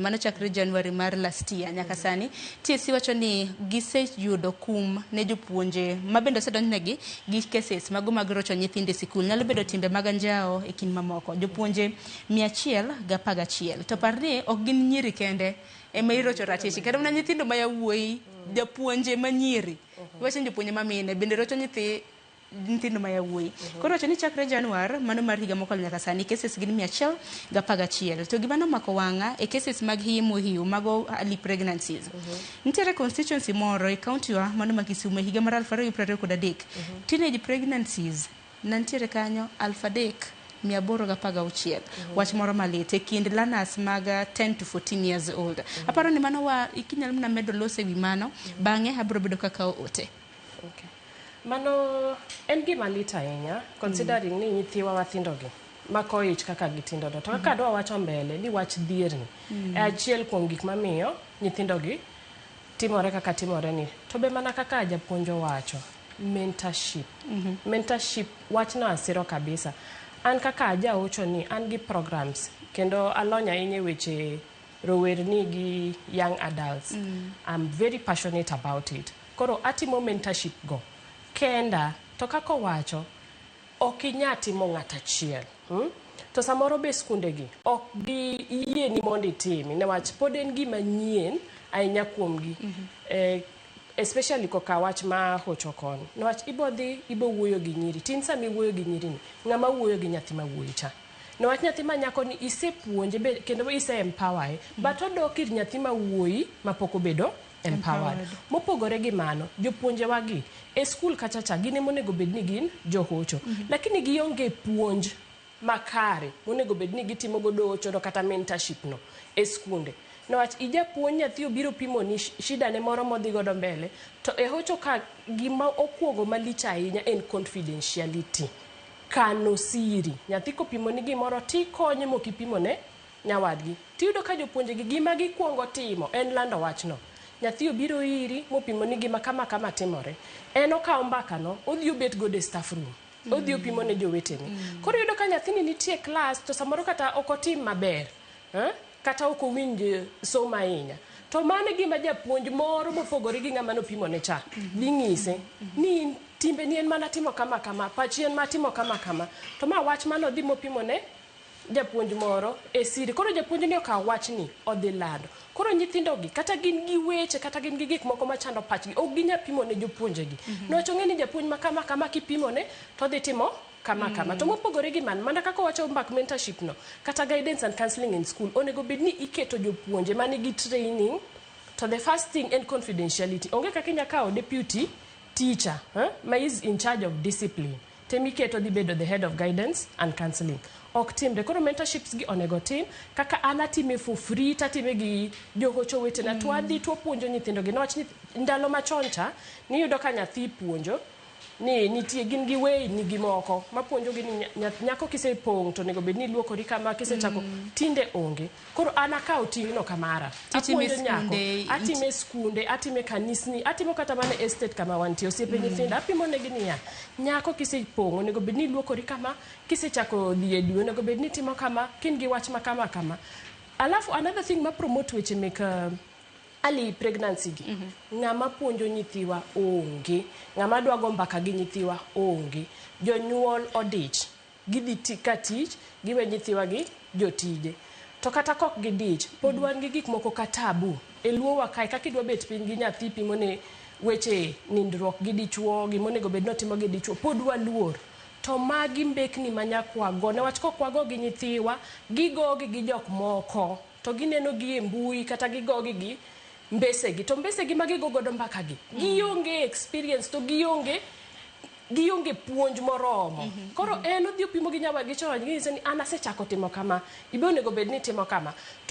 Mano chakre January mar last year nyaka sani TSC wacho ni giseyudo kum ne jopuonje mabende osedonjnegi gi cases mago mag rocho nyithindo e sikul, nyalo bedo timbe mag anjao e kind mamoko. Jopuonje 111 to par ni ok gin nyiri kende ema irocho ratiche, kata mana nyithindo ma yawuoyi japuonje ma nyiri wacho ni jopuonje ma mine bende rocho nyithindo ma yawuoyi. Koro wacho ni chakre Januar mano mar higa mokalo nyaka sani cases gin 111 to gima nomako wang'a e cases mag hiu mago early pregnancies. Nitiere constituency moro e county wa mano ma Kisumu e higa mar 2023 teenage pregnancies nantiere kanyo 3,816 wach moro malit e kind learners mag 10 to 14 years old. Aparo ni mano ikinyal mna medo lose wi mano bang'e abro bedo kaka ote. Okay. Mano en gima lit ahinya considering ni nyithiwa mathindogi mako ich kaka gitindo to kaka dwa wacho mbele ni wach dhierni e achiel kuom gik mamiyo nyithindogi timore kaka timore ni. To be mana kaka japuonjo wacho mentorship. Mentorship wachno asiro kabisa. An kaka jaocho ni an gi programs kendo alonya ahinya weche rowerni gi young adults. I'm very passionate about it. Koro atimo mentorship go kenda to kako wacho ok inya timo ng'ata achiel. To samoro be skundegi ok gi yie ni mondo itimi newach pod en gima nyien ahinya kuomgi. Especially koka wach ma hocho koni newach ibo wuoyo gi nyiri. Tin sami wuoyo gi nyiri ni ng'ama wuoyo gi nyathi ma wuoyi cha. Newach nyathi ma nyako ni isepuonje be kendo ise empower but odok ir nyathi ma wuoyi ma pok obedo empowered. Mopogore gi mano jopuonje wagi e skul kachacha gine monego bedni gin johocho lakini gionge puonj makare monego bedni gitimo godo hocho no kata mentorship no e skunde. Newach ijapuonj nyathi obiro pimo ni shida ne moro modhi godo mbele to e hocho ka gima okuogo malich ahinya en confidentiality. Kano siri. Nyathi kopimo ni gimoro ti konye mokipimo ne nyawadgi. Tiyudo ka jopuonje gi gima gikuongo timo en lando wachno. Nyathi obiro iri mopimo ni gima kama timore. En okawo mbaka no odhi obet godo e staff room. Odhi opimo ne jowetene. Koro yudo ka nyathini nitie class to samoro kata ok otim maber. Kata ok owinj somo ahinya. To mano gima japuonj moro mopogore gi ng'ama nopimo ne cha dhi ng'ise ni timbe ni en mana timo kama pachi en ma timo kama. To ma wach mano dhi mopimo ne japuonj moro e siri. Koro japuonj ni okawo wachni odhi lando. Koro nyithindogi kata gin gi weche kata gin gi gik moko machando pachgi ok ginya pimo ne jopuonjegi. Newach ong'e ni japuonj ma kama kipimo ne to dhi timo kama. To mopogore gi man mana kaka wacho mbak mentorship no kata guidance and counseling in school onego bedni iketo jopuonje manigi training. To the first thing and confidentiality. Onge kaka inya kawo deputy teacher ma is in charge of discipline temiketo dhi bedo the head of guidance and counseling. Ok timre. Koro mentorships gi onego tim kaka ana time for free tatime gi johocho wetena to adhi to puonjo nyithindo gi newach ndalo machon cha ni yudo ka nyathi puonjo ni nitie gin gi wei ni gimoko mapuonjo gi ni nyako kisepong to nego bedni luokori kama kisechako tinde onge. Koro ana kawo tingno kamara apuonjo nyako atime skunde atime kanisni atimo kata mana estate kama wantie osiepe nyithindo apimo negi niya nyako kisepong onego bedni luokori kama kisechako dhi e dwe onego bedni timo kama kin gi wach ma kama. Alafu another thing ma promote weche mek early pregnancy gi. Ng'ama puonjo nyithiwa onge. Ng'ama dwa go mbaka gi nyithiwa onge. Jonyuol odich. Gidhi ka tich giwe nyithiwa gi jotije. To kata kok gidich pod wan gi gik moko ka tabu. E luowa kae kaka idwa bet piny gi nyathi pimo ne weche nindruok gi dichuo gimonego bedno timo gi dichuo pod waluor. To magi mbekni manyakwago newach kokwago gi nyithiwa gigogi gi jok moko to gineno gi e mbui kata gigogi gi mbesegi to mbesegi magigo godo mbaka gi gionge experience to gionge puonj moromo. Koro en odhi opimo gi nyawadgi chon ng'ise ni an asechako timo kama ibe onego bedni timo kama.